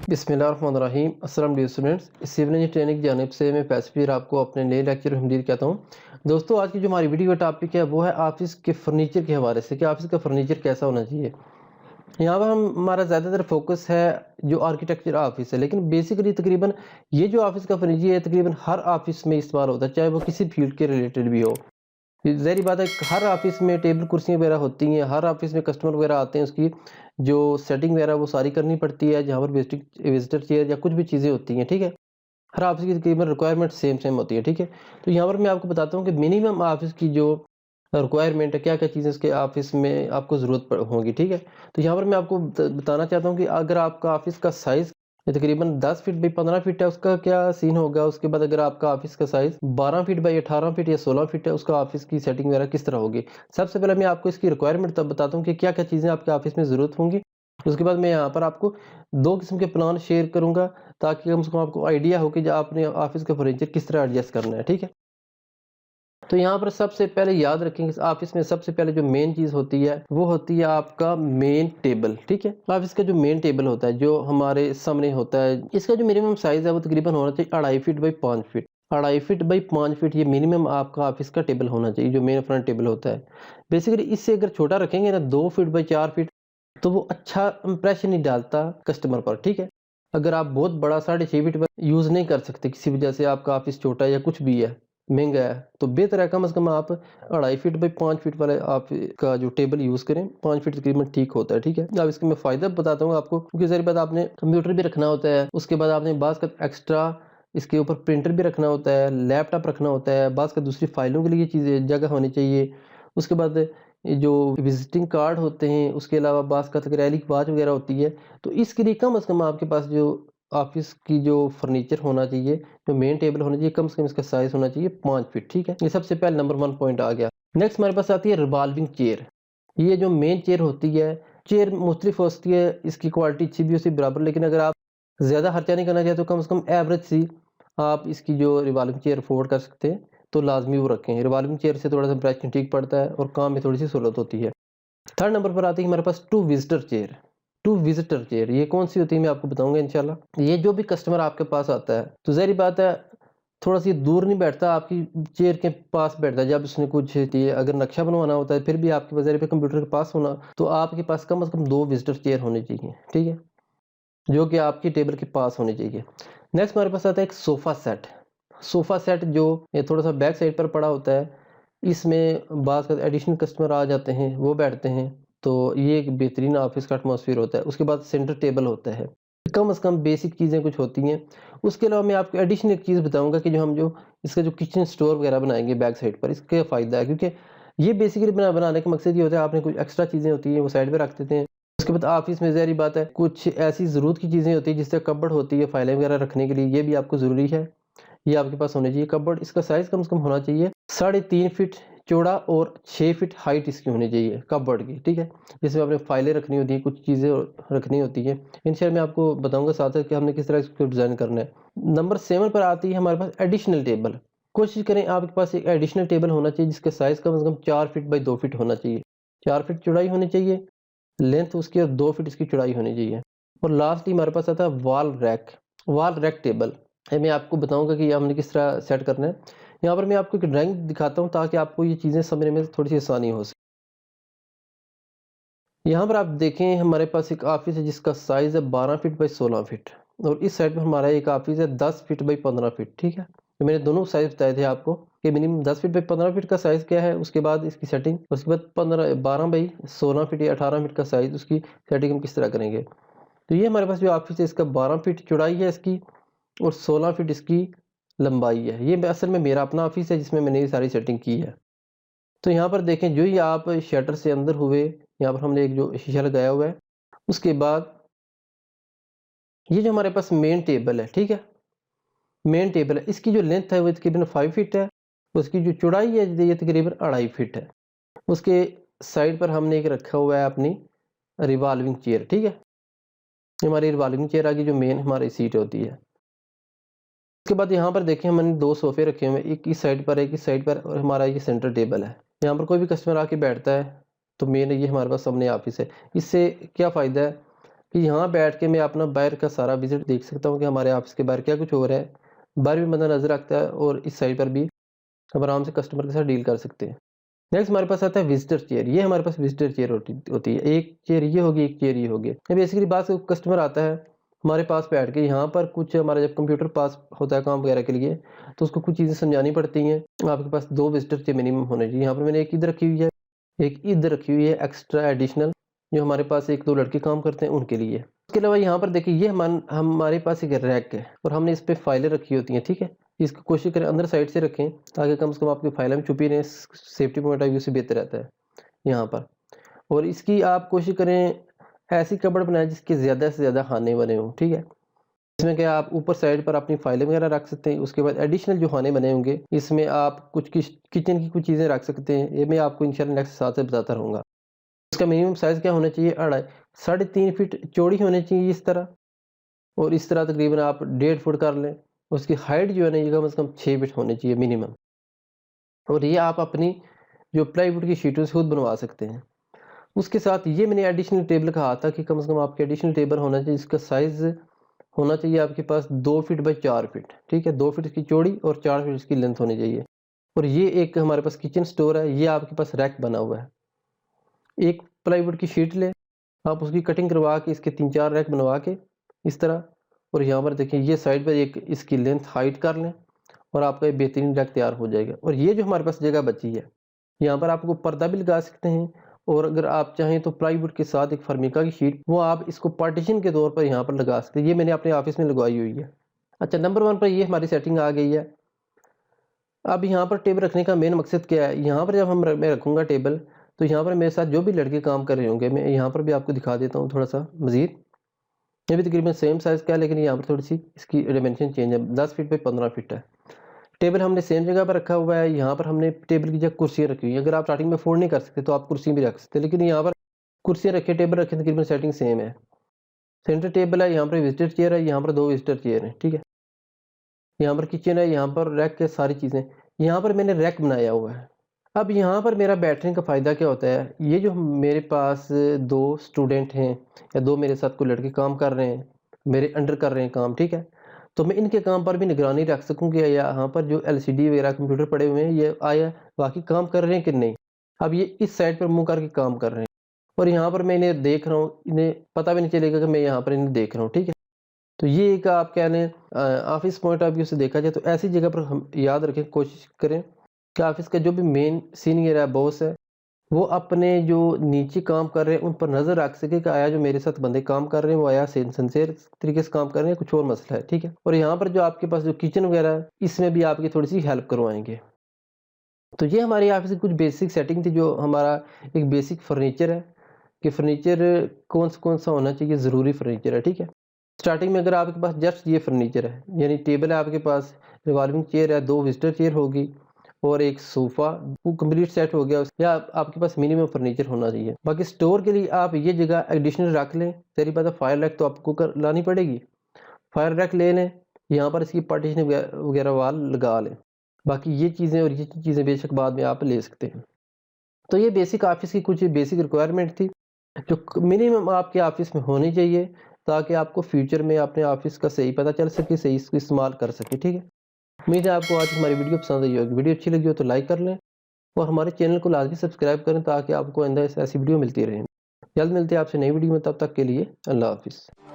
बिस्मिल्लाहिर्रहमानिर्रहीम। अस्सलाम वालेकुम स्टूडेंट्स, सिविल इंजीनियरिंग ट्रेनिंग की जानिब से मैं पैसफीर आपको अपने नए लेक्चर में हमदीद कहता हूँ। दोस्तों, आज की जो हमारी वीडियो का टॉपिक है वो है ऑफिस के फर्नीचर के हवाले से कि ऑफिस का फर्नीचर कैसा होना चाहिए। यहाँ पर हमारा ज़्यादातर फोकस है जो आर्किटेक्चर ऑफिस है, लेकिन बेसिकली तकरीबन ये जो ऑफिस का फर्नीचर है तकरीबन हर ऑफिस में इस्तेमाल होता है, चाहे वो किसी फील्ड के रिलेटेड भी हो। ज़ाहिर बात है, हर ऑफिस में टेबल कुर्सियाँ वगैरह होती हैं, हर ऑफिस में कस्टमर वगैरह आते हैं, उसकी जो सेटिंग वगैरह वो सारी करनी पड़ती है, जहाँ पर विजिटर चेयर या कुछ भी चीज़ें होती हैं, ठीक है? हर ऑफिस की तकरीबन रिक्वायरमेंट सेम होती है, ठीक है? तो यहाँ पर मैं आपको बताता हूँ कि मिनिमम ऑफिस की जो रिक्वायरमेंट है, क्या-क्या चीज़ें उसके ऑफिस में आपको ज़रूरत होगी, ठीक है? तो यहाँ पर मैं आपको बताना चाहता हूँ कि अगर आपका ऑफिस का साइज़ तकरीबन 10 फीट बाई 15 फीट है, उसका क्या सीन होगा। उसके बाद अगर आपका ऑफिस का साइज़ 12 फीट बाई 18 फीट या 16 फीट है, उसका ऑफिस की सेटिंग वगैरह किस तरह होगी। सबसे पहले मैं आपको इसकी रिक्वायरमेंट तब बताता हूँ कि क्या-क्या चीज़ें आपके ऑफिस में ज़रूरत होंगी। उसके बाद मैं यहाँ पर आपको 2 किस्म के प्लान शेयर करूँगा, ताकि कम से कम आपको आइडिया हो कि जो आपने ऑफिस का फर्नीचर किस तरह एडजस्ट करना है, ठीक है? तो यहाँ पर सबसे पहले याद रखेंगे, इस ऑफिस में सबसे पहले जो मेन चीज़ होती है वो होती है आपका मेन टेबल, ठीक है? ऑफिस का जो मेन टेबल होता है जो हमारे सामने होता है, इसका जो मिनिमम साइज़ है वो तकरीबन होना चाहिए 2.5 feet by 5 feet. 2.5 feet by 5 feet ये मिनिमम आपका ऑफिस का टेबल होना चाहिए, जो मेन फ्रंट टेबल होता है। बेसिकली इससे अगर छोटा रखेंगे ना 2 फीट बाई 4 फीट, तो वो अच्छा इंप्रेशन नहीं डालता कस्टमर पर, ठीक है? अगर आप बहुत बड़ा 6.5 फीट पर यूज़ नहीं कर सकते, किसी वजह से आपका ऑफिस छोटा है या कुछ भी है, महँगा है, तो बेहतर है कम से कम आप 2.5 फीट बाई 5 फीट वाले आप का जो टेबल यूज़ करें। 5 फीट तकरीबन ठीक होता है, ठीक है? अब इसके मैं फ़ायदा बताता हूँ आपको, क्योंकि ज़ाहिर बात आपने कंप्यूटर भी रखना होता है, उसके बाद आपने बाज़ का एक्स्ट्रा इसके ऊपर प्रिंटर भी रखना होता है, लैपटॉप रखना होता है, बाज़ का दूसरी फ़ाइलों के लिए चीज़ें जगह होनी चाहिए। उसके बाद ये जो विज़िटिंग कार्ड होते हैं, उसके अलावा बाज़ का एक्रेलिक वॉच वगैरह होती है, तो इसके लिए कम से कम आपके पास जो ऑफिस की जो फर्नीचर होना चाहिए, जो मेन टेबल होना चाहिए, कम से कम इसका साइज़ होना चाहिए 5 फीट, ठीक है? ये सबसे पहले नंबर 1 पॉइंट आ गया। नेक्स्ट हमारे पास आती है रिवॉल्विंग चेयर। ये जो मेन चेयर होती है, चेयर मुख्तलिफ होती है, इसकी क्वालिटी अच्छी भी होती है बराबर, लेकिन अगर आप ज़्यादा खर्चा नहीं करना चाहते तो कम से कम एवरेज सी आप इसकी जो रिवॉल्विंग चेयर अफोर्ड कर सकते हैं, तो लाज़मी वो रखें। रिवॉल्विंग चेयर से थोड़ा-सा इंप्रेशन ठीक पड़ता है और काम में थोड़ी-सी सहूलत होती है। थर्ड नंबर पर आती है हमारे पास two visitor chair. Two visitor chair ये कौन सी होती है मैं आपको बताऊंगा इंशाल्लाह। ये जो भी कस्टमर आपके पास आता है, तो ज़ाहिर बात है थोड़ा सी दूर नहीं बैठता, आपकी चेयर के पास बैठता है। जब उसने कुछ चाहिए, अगर नक्शा बनवाना होता है, फिर भी आपके पास ज़ाहिर है कंप्यूटर के पास होना, तो आपके पास कम से कम 2 विजिटर चेयर होनी चाहिए, ठीक है? जो कि आपकी टेबल के पास होनी चाहिए। नेक्स्ट हमारे पास आता है एक सोफ़ा सेट। सोफ़ा सेट जो ये थोड़ा-सा बैक साइड पर पड़ा होता है, इसमें बाज़ एडिशनल कस्टमर आ जाते हैं, वो बैठते हैं, तो ये एक बेहतरीन ऑफ़िस का एटमॉस्फेयर होता है। उसके बाद सेंटर टेबल होता है। कम से कम बेसिक चीज़ें कुछ होती हैं। उसके अलावा मैं आपको एडिशनल एक चीज़ बताऊँगा कि जो इसका जो किचन स्टोर वगैरह बनाएँगे बैक साइड पर, इसका फ़ायदा है, क्योंकि ये बेसिकली बनाने का मकसद ये होता है, आपने कुछ एक्स्ट्रा चीज़ें होती हैं वो साइड पे रख देते हैं। उसके बाद ऑफिस में ज़ाहिर बात है कुछ ऐसी ज़रूरत की चीज़ें होती हैं, जिससे कपबोर्ड होती है फाइलें वगैरह रखने के लिए, ये भी आपको ज़रूरी है। ये आपके पास होनी चाहिए कपबोर्ड। इसका साइज़ कम से कम होना चाहिए 3.5 फीट चौड़ा और 6 फीट हाइट इसकी होनी चाहिए कपबोर्ड की, ठीक है? जिसमें आपने फाइलें रखनी होती हैं, कुछ चीज़ें रखनी होती हैं। इंशाल्लाह मैं आपको बताऊँगा साथ-साथ कि हमने किस तरह इसको डिज़ाइन करना है। नंबर 7 पर आती है हमारे पास एडिशनल टेबल। कोशिश करें आपके पास एक एडिशनल टेबल होना चाहिए, जिसका साइज़ कम से कम 4 फीट बाई 2 फीट होना चाहिए। 4 फीट चौड़ाई होनी चाहिए, लेंथ उसकी, और 2 फीट इसकी चौड़ाई होनी चाहिए। और लास्टली हमारे पास आता है वॉल रैक टेबल। ये मैं आपको बताऊँगा कि हमने किस तरह सेट करना है। यहाँ पर मैं आपको एक ड्राइंग दिखाता हूँ, ताकि आपको ये चीज़ें समझने में थोड़ी-सी आसानी हो सके। यहाँ पर आप देखें हमारे पास एक ऑफिस है, जिसका साइज़ है 12 फीट बाई 16 फीट, और इस साइड में हमारा एक ऑफिस है 10 फीट बाई 15 फीट, ठीक है? तो मैंने दोनों साइज़ बताए थे आपको कि मिनिमम 10 फीट बाई 15 फीट का साइज़ क्या है, उसके बाद इसकी सेटिंग, उसके बाद 12 बाई 16 फीट या 18 फीट का साइज़, उसकी सेटिंग हम किस तरह करेंगे। तो ये हमारे पास जो ऑफिस है, इसका 12 फीट चौड़ाई है इसकी, और 16 फीट इसकी लंबाई है। ये असल में मेरा अपना ऑफिस है, जिसमें मैंने ये सारी सेटिंग की है। तो यहाँ पर देखें, जो ही आप शटर से अंदर हुए, यहाँ पर हमने एक जो शीशा लगाया हुआ है, उसके बाद ये जो हमारे पास मेन टेबल है, ठीक है? मेन टेबल है, इसकी जो लेंथ है वो तकरीबन 5 फीट है, उसकी जो चौड़ाई है ये तकरीबन 2.5 फीट है। उसके साइड पर हमने एक रखा हुआ है अपनी रिवॉल्विंग चेयर, ठीक है? ये हमारी रिवॉल्विंग चेयर आ गई, जो मेन हमारी सीट होती है। उसके बाद यहाँ पर देखें, हमने 2 सोफ़े रखे हुए हैं, एक इस साइड पर, एक इस साइड पर, और हमारा ये सेंटर टेबल है। यहाँ पर कोई भी कस्टमर आके बैठता है, तो मेन ये हमारे पास सामने ऑफिस है। इससे क्या फ़ायदा है, कि यहाँ बैठ के मैं अपना बाहर का सारा विजिट देख सकता हूँ कि हमारे ऑफिस के बाहर क्या कुछ हो रहा है। बाहर भी बंदा नज़र रखता है और इस साइड पर भी हम आराम से कस्टमर के साथ डील कर सकते हैं। नेक्स्ट हमारे पास आता है विजिटर चेयर। ये हमारे पास विजिटर चेयर होती है। एक चेयर ये होगी, एक चेयर ये होगी। बेसिकली बात कस्टमर आता है हमारे पास बैठ के, यहाँ पर कुछ हमारा जब कंप्यूटर पास होता है काम वगैरह के लिए तो उसको कुछ चीज़ें समझानी पड़ती हैं। आपके पास 2 विजिटर चेयर मिनिमम होने चाहिए। यहाँ पर मैंने एक इधर रखी हुई है, एक इधर रखी हुई है एक्स्ट्रा एडिशनल, जो हमारे पास 1-2 लड़के काम करते हैं उनके लिए। इसके अलावा यहाँ पर देखिए ये हमारे पास एक रैक है और हमने इस पे फाइलें रखी होती हैं, ठीक है। इसकी कोशिश करें अंदर साइड से रखें ताकि कम से कम आपकी फाइलें में छुपी रहें, सेफ्टी पॉइंट ऑफ व्यू से बेहतर रहता है यहाँ पर। और इसकी आप कोशिश करें ऐसी कबर्ड बनाएं जिसके ज़्यादा से ज़्यादा खाने बने हों, ठीक है। इसमें क्या आप ऊपर साइड पर अपनी फाइलें वगैरह रख सकते हैं। उसके बाद एडिशनल जो खाने बने होंगे इसमें आप कुछ किचन की कुछ चीज़ें रख सकते हैं। ये मैं आपको इंशाल्लाह नेक्स्ट साथ से बताता रहूँगा। इसका मिनिमम साइज़ क्या होना चाहिए, 3.5 फीट चौड़ी होनी चाहिए इस तरह, और इस तरह तकरीबन आप 1.5 फुट कर लें। उसकी हाइट जो है ना ये कम से कम 6 फीट होनी चाहिए मिनिमम। और ये आप अपनी जो प्लाईवुड की शीटों से खुद बनवा सकते हैं। उसके साथ ये मैंने एडिशनल टेबल कहा था कि कम से कम आपके एडिशनल टेबल होना चाहिए, इसका साइज़ होना चाहिए आपके पास 2 फीट बाई 4 फीट, ठीक है। 2 फीट इसकी चौड़ी और 4 फीट इसकी लेंथ होनी चाहिए। और ये एक हमारे पास किचन स्टोर है, ये आपके पास रैक बना हुआ है। एक प्लाईवुड की शीट लें, आप उसकी कटिंग करवा के इसके 3-4 रैक बनवा के इस तरह, और यहाँ पर देखिए ये साइड पर एक इसकी लेंथ हाइट कर लें और आपका ये बेहतरीन रैक तैयार हो जाएगा। और ये जो हमारे पास जगह बची है यहाँ पर आपको पर्दा भी लगा सकते हैं, और अगर आप चाहें तो प्लाईवुड के साथ एक फर्मिका की शीट वो आप इसको पार्टीशन के तौर पर यहाँ पर लगा सकते हैं। ये मैंने अपने ऑफिस में लगवाई हुई है। अच्छा, नंबर 1 पर ये हमारी सेटिंग आ गई है। अब यहाँ पर टेबल रखने का मेन मकसद क्या है, यहाँ पर जब मैं रखूँगा टेबल तो यहाँ पर मेरे साथ जो भी लड़के काम कर रहे होंगे, मैं यहाँ पर भी आपको दिखा देता हूँ थोड़ा सा मज़ीद। ये भी तकरीबन सेम साइज़ का है, लेकिन यहाँ पर थोड़ी सी इसकी डायमेंशन चेंज है, 10 फीट बाई 15 फीट है। टेबल हमने सेम जगह पर रखा हुआ है। यहाँ पर हमने टेबल की जगह कुर्सियाँ रखी हुई हैं। अगर आप स्टार्टिंग में अफोर्ड नहीं कर सकते तो आप कुर्सी भी रख सकते हैं, लेकिन यहाँ पर कुर्सियाँ रखें, टेबल रखें, तकरीबन सेटिंग सेम है। सेंटर टेबल है, यहाँ पर विजिटर चेयर है, यहाँ पर 2 विजिटर चेयर हैं, ठीक है। यहाँ पर किचन है, यहाँ पर रैक है, सारी चीज़ें। यहाँ पर मैंने रैक बनाया हुआ है। अब यहाँ पर मेरा बैठने का फ़ायदा क्या होता है, ये जो मेरे पास 2 स्टूडेंट हैं या 2 मेरे साथ कोई लड़के काम कर रहे हैं, मेरे अंडर कर रहे हैं काम, ठीक है। तो मैं इनके काम पर भी निगरानी रख सकूँ कि यहाँ पर जो एलसीडी वगैरह कंप्यूटर पड़े हुए हैं ये आया वाक़ई काम कर रहे हैं कि नहीं। अब ये इस साइड पर मुँह करके काम कर रहे हैं और यहाँ पर मैं इन्हें देख रहा हूँ, इन्हें पता भी नहीं चलेगा कि मैं यहाँ पर इन्हें देख रहा हूँ, ठीक है। तो ये एक आप कह लें ऑफ़िस पॉइंट ऑफ व्यू से देखा जाए तो ऐसी जगह पर हम याद रखें, कोशिश करें कि ऑफ़िस का जो भी मेन सीनियर है, बॉस है, वो अपने जो नीचे काम कर रहे हैं उन पर नज़र रख सके कि आया जो मेरे साथ बंदे काम कर रहे हैं वो आया सिंसियर तरीके से काम कर रहे हैं, कुछ और मसला है, ठीक है। और यहाँ पर जो आपके पास जो किचन वगैरह है इसमें भी आपकी थोड़ी सी हेल्प करवाएंगे। तो ये हमारी ऑफिस की कुछ बेसिक सेटिंग थी, जो हमारा एक बेसिक फर्नीचर है कि फर्नीचर कौन सा होना चाहिए, ज़रूरी फर्नीचर है, ठीक है। स्टार्टिंग में अगर आपके पास जस्ट ये फर्नीचर है, यानी टेबल है आपके पास, रिवॉल्विंग चेयर है, 2 विजिटर चेयर होगी और एक सोफ़ा, वो कंप्लीट सेट हो गया। या आपके पास मिनिमम फर्नीचर होना चाहिए। बाकी स्टोर के लिए आप ये जगह एडिशनल रख लें। तेरी बात है, फायर रैक तो आपको लानी पड़ेगी, फायर रैक ले लें, यहाँ पर इसकी पार्टीशन वगैरह वाल लगा लें। बाकी ये चीज़ें और ये चीज़ें बेशक बाद में आप ले सकते हैं। तो ये बेसिक ऑफिस की कुछ बेसिक रिक्वायरमेंट थी जो मिनिमम आपके ऑफिस में होनी चाहिए, ताकि आपको फ्यूचर में अपने ऑफिस का सही पता चल सके, सही इसको इस्तेमाल कर सके, ठीक है। उम्मीद है आपको आज की हमारी वीडियो पसंद आई होगी। वीडियो अच्छी लगी हो तो लाइक कर लें और हमारे चैनल को लाजमी सब्सक्राइब करें ताकि आपको आइंदा ऐसी वीडियो मिलती रहे। जल्द मिलते हैं आपसे नई वीडियो में, तब तक के लिए अल्लाह हाफिज़।